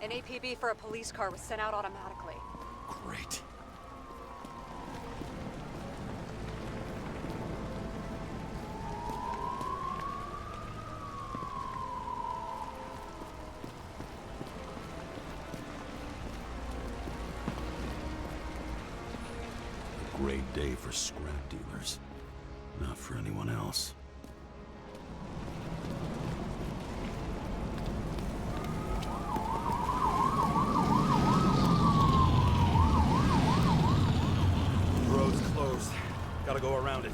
An APB for a police car was sent out automatically. Great. A great day for scrap dealers. Not for anyone else. The road's closed. Gotta go around it.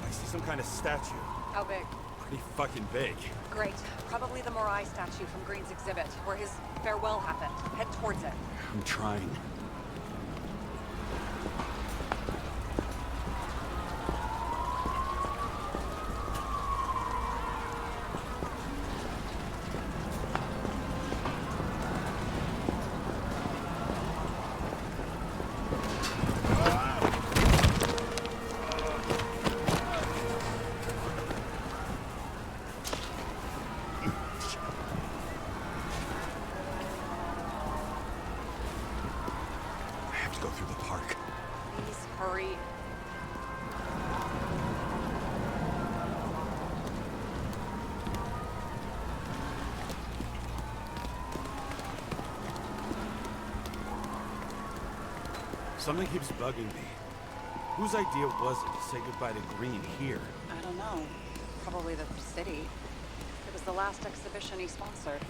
I see some kind of statue. How big? Pretty fucking big. Great. Probably the Morai statue from Green's exhibit, where his farewell happened. Head towards it. I'm trying. I have to go through the park. Please hurry. Something keeps bugging me. Whose idea was it to say goodbye to Green here? I don't know. Probably the city. It was the last exhibition he sponsored.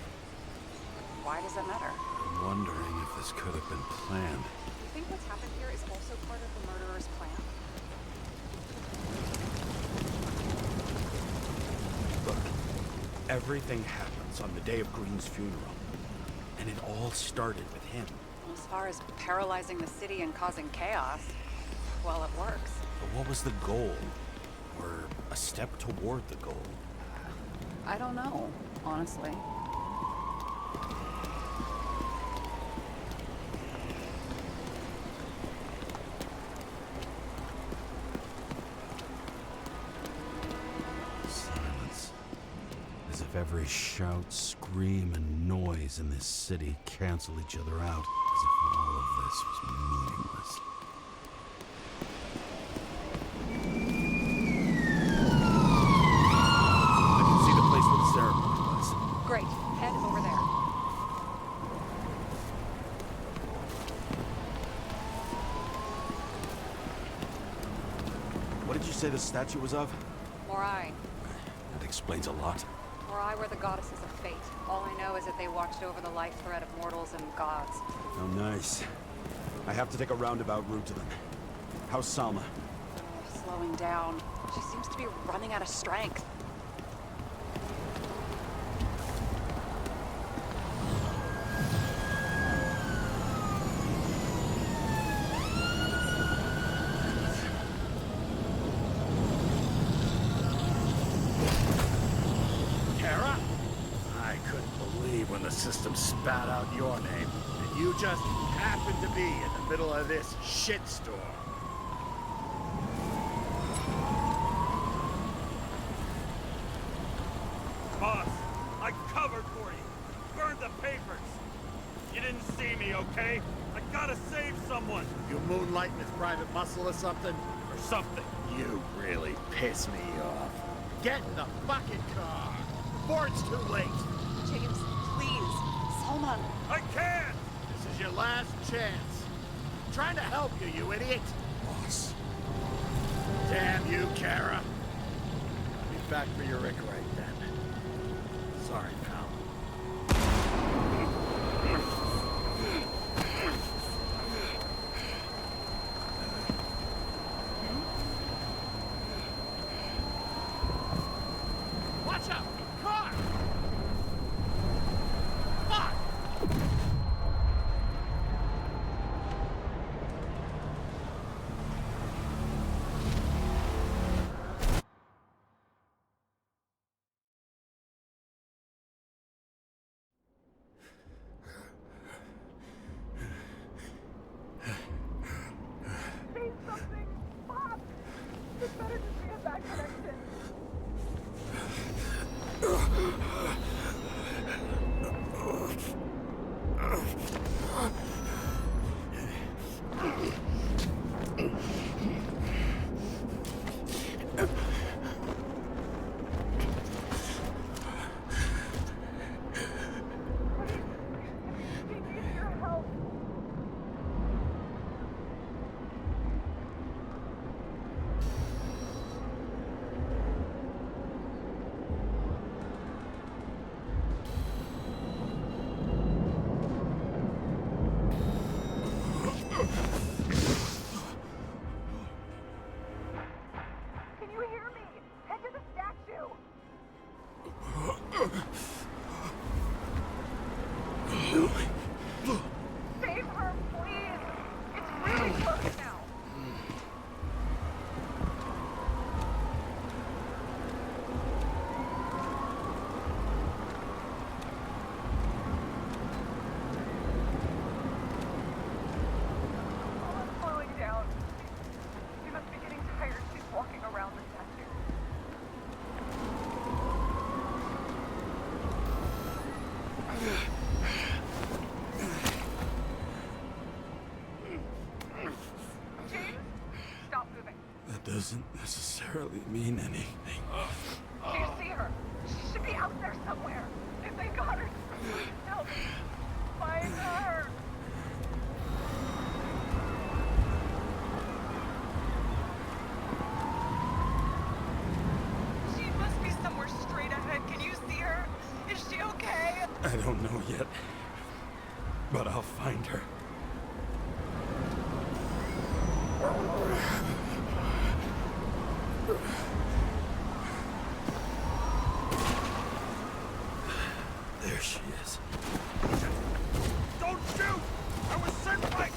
Why does it matter? I'm wondering if this could have been planned. You think what's happened here is also part of the murderer's plan? Look, everything happens on the day of Green's funeral. And it all started with him. As far as paralyzing the city and causing chaos, well, it works. But what was the goal? Or a step toward the goal? I don't know, honestly. Silence. As if every shout, scream, and noise in this city cancel each other out. As if all of this was meaningless. I can see the place where the ceremony was. Great. Head over there. What did you say the statue was of? Morai. That explains a lot. Morai were the goddesses of fate. All I know is that they watched over the life thread of mortals and gods. Oh, nice. I have to take a roundabout route to them. How's Salma? Slowing down. She seems to be running out of strength. Kara? I couldn't believe when the system spat out your name, and you just happened to be in the middle of this shitstorm. Boss, I covered for you. Burned the papers. You didn't see me, okay? I gotta save someone. You moonlighting as private muscle or something? Or something. You really piss me off. Get in the fucking car before it's too late. James, please. Salman. I can't! This is your last chance. I'm trying to help you, you idiot. Boss. Damn you, Kara. I'll be back for your Rick right then. Sorry, doesn't necessarily mean anything. Do you see her? She should be out there somewhere. If they got her, please help me. Find her. She must be somewhere straight ahead. Can you see her? Is she okay? I don't know yet, but I'll find her. There she is. Don't shoot! I was sent by...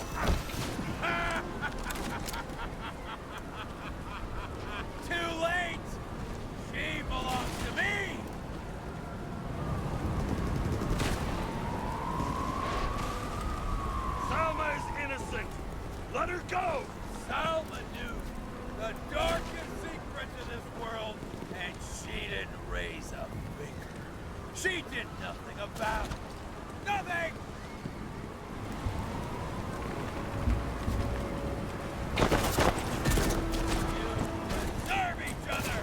Too late! She belongs to me! Salma is innocent! Let her go! Salma knew the darkest secret to this world, and she didn't raise a finger. She did nothing about it. Nothing! You deserve each other!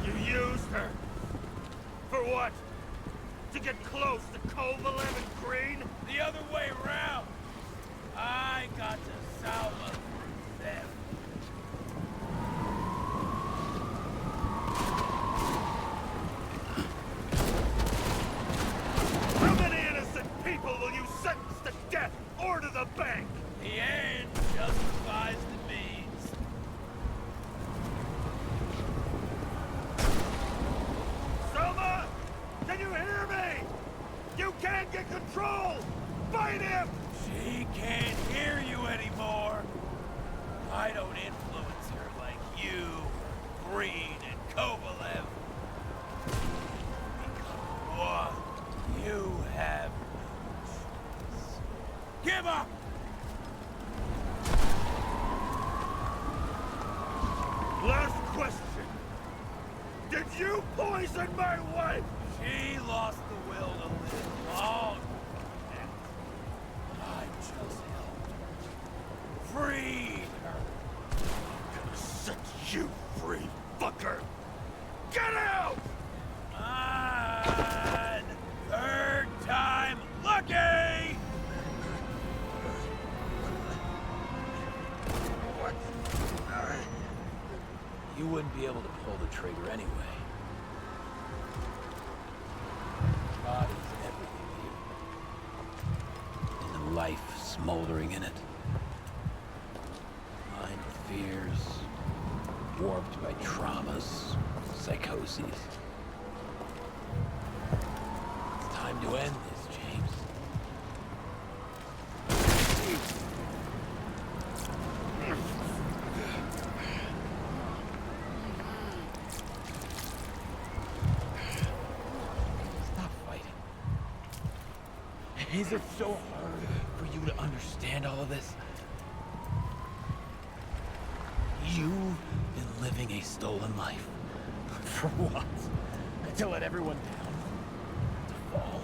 You used her! For what? To get close to Cove 11 Green? The other way around! I got to Salma through them. How many innocent people will you sentence to death or to the bank? The end justifies the means. Selma! Can you hear me? You can't get control! Fight him! She can't hear you anymore. I don't influence her like you, Green, and Kovalev. Become one. You have no choice. Give up! Last question. Did you poison my wife? She lost the will to live long. I just helped her. Freed her. Gonna set you free, fucker! Get out! On third time lucky! What? You wouldn't be able to pull the trigger anyway. Body's everything here. And the life smoldering in it. Blind fears, warped by traumas, psychoses. It's time to end this, James. Stop fighting. Is it so hard for you to understand all of this? You've been living a stolen life. For what? To let everyone down? To fall?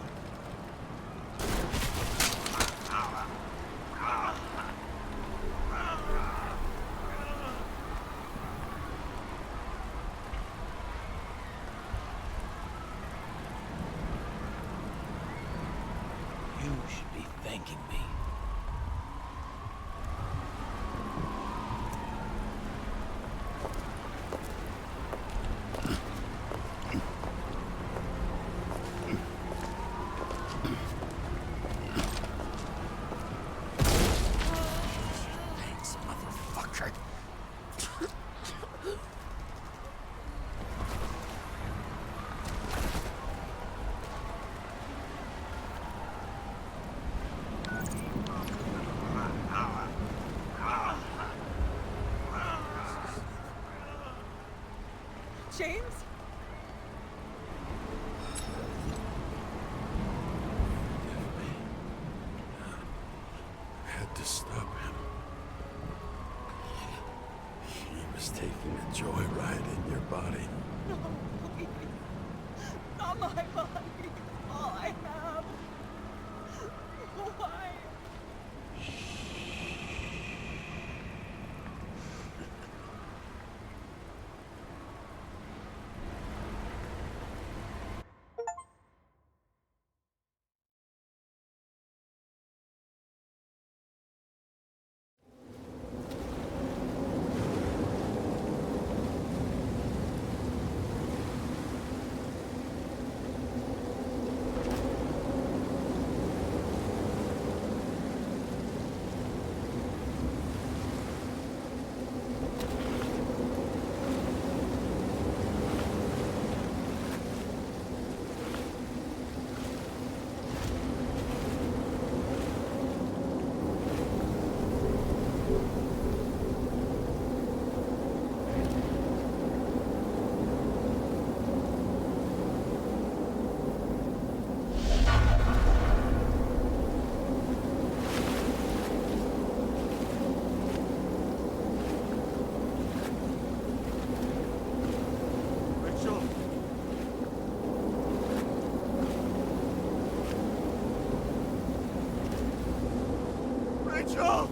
You should be thanking me. Thanks, motherfucker. James? Had to stop him. He was taking a joyride in your body. No, please. Not my body. All I have. Rachel!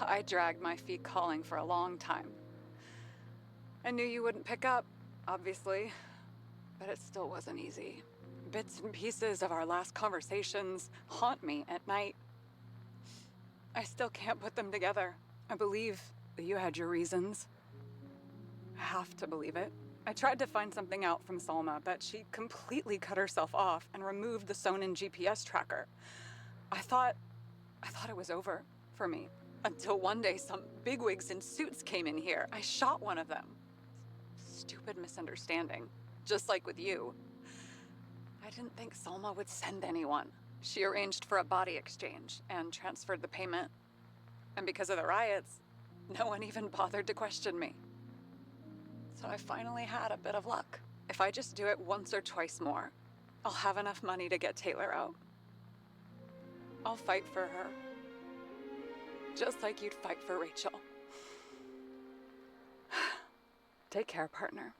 I dragged my feet calling for a long time. I knew you wouldn't pick up, obviously, but it still wasn't easy. Bits and pieces of our last conversations haunt me at night. I still can't put them together. I believe that you had your reasons. I have to believe it. I tried to find something out from Salma, but she completely cut herself off and removed the Sonin GPS tracker. I thought it was over for me. Until one day some bigwigs in suits came in here. I shot one of them. Stupid misunderstanding, just like with you. I didn't think Salma would send anyone. She arranged for a body exchange and transferred the payment. And because of the riots, no one even bothered to question me. So I finally had a bit of luck. If I just do it once or twice more, I'll have enough money to get Taylor out. I'll fight for her. Just like you'd fight for Rachel. Take care, partner.